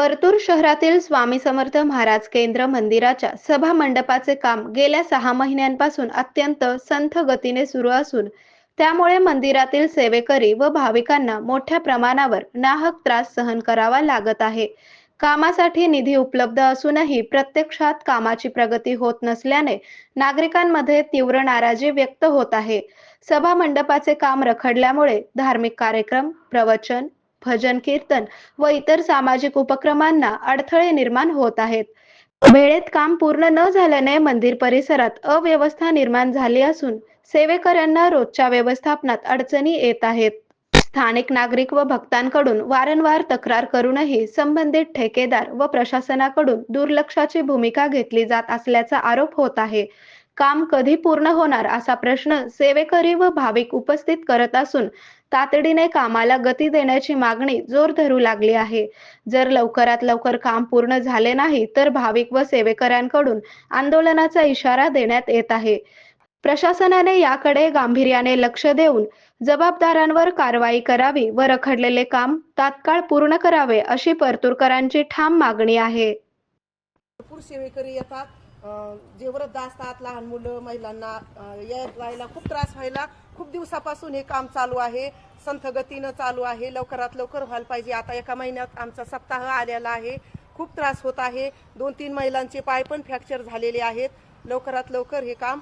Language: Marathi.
परतूर शहरातील स्वामी समर्थ महाराज केंद्र मंदिराच्या सभा मंडपाचे काम गेल्या 6 महिन्यांपासून अत्यंत संथ गतीने सुरू असून त्यामुळे मंदिरातील सेवेकरी व भाविकांना मोठ्या प्रमाणावर नाहक त्रास सहन करावा लागत आहे. कामासाठी निधी उपलब्ध असूनही प्रत्यक्षात कामाची प्रगती होत नसल्याने नागरिकांमध्ये तीव्र नाराजी व्यक्त होत आहे. सभा मंडपाचे काम रखडल्यामुळे धार्मिक कार्यक्रम, प्रवचन, भजन कीर्तन व इतर सामाजिक उपक्रमांना अडथळे निर्माण होत आहेत. वेळेत काम पूर्ण न झाल्याने मंदिर परिसरात अव्यवस्था निर्माण झाली असून सेवेकऱ्यांना रोजच्या व्यवस्थापनात अडचणी येत आहेत. स्थानिक नागरिक व भक्तांकडून वारंवार तक्रार करूनही संबंधित ठेकेदार व प्रशासनाकडून दुर्लक्षाची भूमिका घेतली जात असल्याचा आरोप होत आहे. काम कधी पूर्ण होणार असा प्रश्न सेवेकरी व भाविक उपस्थित करत असून तातडीने कामाला गती देण्याची मागणी जोर धरू लागली आहे. जर लवकरात लवकर काम पूर्ण झाले नाही तर भाविक व सेवेकऱ्यांकडून आंदोलनाचा इशारा देण्यात येत आहे. प्रशासनाने याकडे गांभीर्याने लक्ष देऊन जबाबदारांवर कारवाई करावी व रखडलेले काम तात्काळ पूर्ण करावे अशी परतूरकरांची ठाम मागणी आहे. भरपूर सेवेकरी येतात, जे वृद्ध असतात, लहान मुलं, महिलांना यायला खूप त्रास व्हायला खूप दिवसापासून हे काम चालू आहे. संथ गतीनं चालू आहे. लवकरात लवकर व्हायला पाहिजे. आता एका महिन्यात आमचा सप्ताह आलेला आहे. खूप त्रास होत आहे. 2-3 महिलांचे पाय पण फ्रॅक्चर झालेले आहेत. लवकरात लवकर हे काम